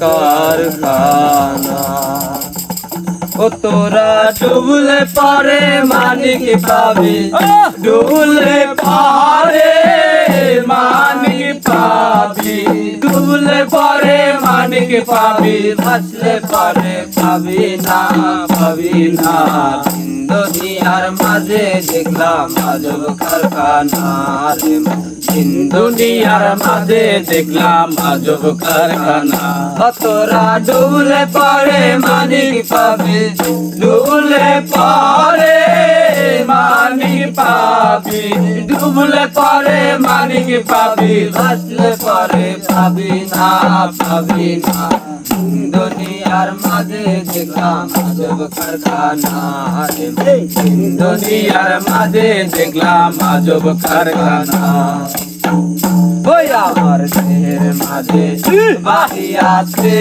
কারখানা। ও তোরা ডুবলে পারে মানিক পাবি, ডুবলে পারে মানিক পাবি, ডুবলে পারে মানিক পাবি, ভাসলে পারে পাবি না, পাবি না। দুনিয়ার মাঝে দেখলাম আজব কারখানা রে, দুনিয়ার মাঝে দেখলাম আজব কারখানা। তোরা ডুবলে পারে মানিক পাবি, ডুবলে পারে মানিক পাবি, ডুবলে পারে মানিক পাবি, ভাসলে পারে পাবি না, পাবি না। দুনিয়ার মাঝে দেখলাম আজব কারখানা রে, দুনিয়ার মাঝে দেখলাম আজব কারখানা। ওই আমার দেহের মাঝে বাড়ি আছে,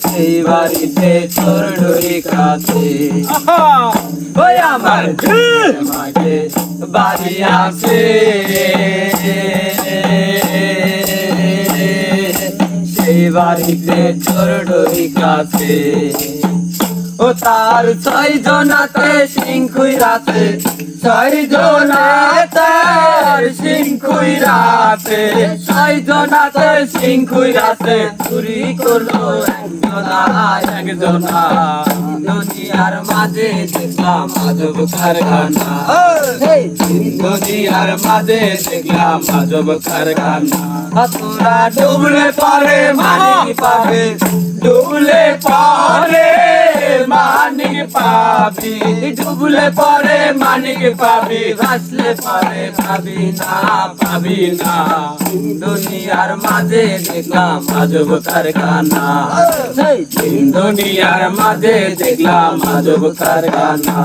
সেই বাড়িতে চোর ডুরি খাচ্ছে। ওই আমার দেহের মাঝে বাড়ি আছে, সেই বাড়িতে চোর ডুরি খাচ্ছে। ও তার 6 জনাতে সিংকুই রাতে, 6 জনাতে সিংকুই রাতে, 6 জনাতে সিংকুই রাতে চুরি করলো একজনা, একজনা। দুনিয়ার মাঝে দেখলাম আজব কারখানা, দুনিয়ার মাঝে দেখলাম আজব কারখানা। তোরা ডুবলে পারে মানিক পাবে, ডুবলে পারে মানিক পাবি, ডুবলে পারে মানিক পাবি, ভাসলে পারে পাবি না, পাবি না। দুনিয়ার মাঝে দেখলাম আজব কারখানা, দুনিয়ার মাঝে দেখলাম আজব কারখানা।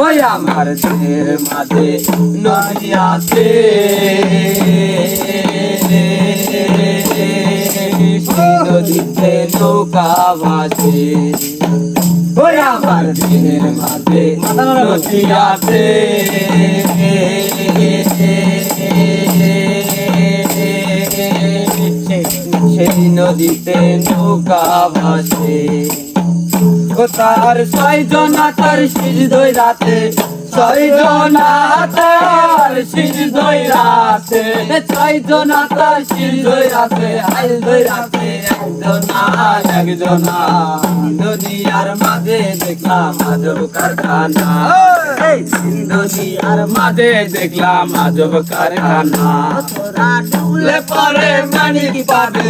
ওই আমার দেহের মাঝে নদী আছে, নদীতে নৌকা ভাসে। ওই আমার দেহের মাঝে নদী আছে, সেই নদীতে নৌকা ভাসে। ও তার 6 জনা তার শির ধইরাতে, 6 জনা তার শির ধইরাতে, 6 জনা তার শির ধইরাতে, হাল ধইরাতে একজনা, একজনা। দুনিয়ার মাঝে দেখলাম আজব কারখানা, দুনিয়ার মাঝে দেখলাম আজব কারখানা। তোরা ডুবলে পারে মানিক পাবে,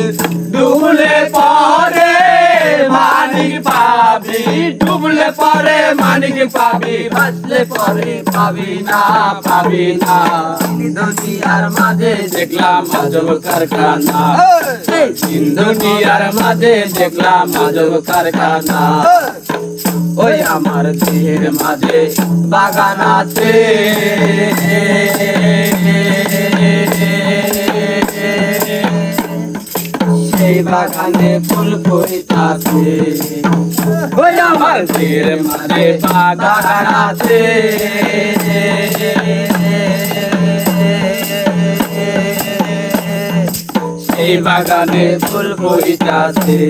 ডুবলে পারে মানিক পাবি, ডুবলে পারে মানিক পাবি, ভাসলে পারে পাবি না, পাবি না। দুনিয়ার মাঝে দেখলাম আজব কারখানা, দুনিয়ার মাঝে দেখলাম আজব কারখানা। ওই আমার দেহের মাঝে বাগান আছে, সেই বাগানে ফুল ফুটিতাছে। ওই আমার দেহের মাঝে বাগান আছে, সেই বাগানে ফুল ফুটিতাছে।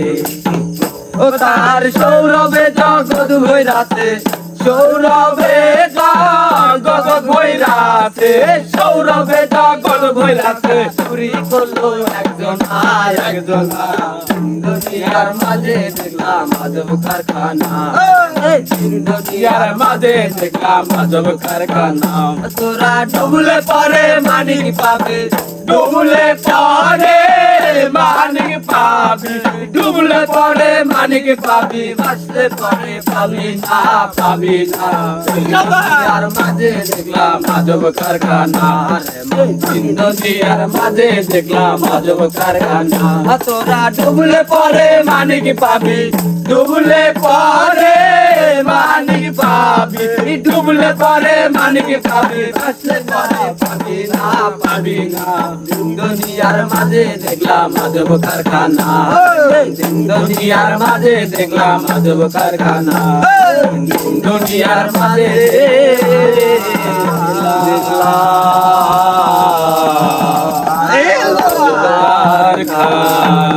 ও তার সৌরভে জগৎ ভৈরাতে, সৌরভে জগৎ ভৈরাতে, সৌরভে জগৎ ভৈরাতে চুরি করলো একজনা, একজনা। দুনিয়ার মাঝে দেখলাম আজব কারখানা, দুনিয়ার মাঝে দেখলাম আজব কারখানা। তোরা ডুবলে পারে মানিক পাবে, ডুবলে পারে মানিক পাবি, ডুবলে পারে মানিক পাবি, ভাসলে পারে পাবি না, পাবি না। দুনিয়ার মাঝে দেখলাম আজব কারখানা, দুনিয়ার মাঝে দেখলাম আজব কারখানা। তোরা ডুবলে পারে মানিক পাবি, ডুবলে পারে মানিক পাবি, ডুবলে পারে মানিক পাবি, ভাসলে পারে পাবি না, পাবি না। দুনিয়ার মাঝে দেখলাম আজব কারখানা, দুনিয়ার মাঝে দেখলাম আজব কারখানা, দুনিয়ার মাঝে দেখলাম খায়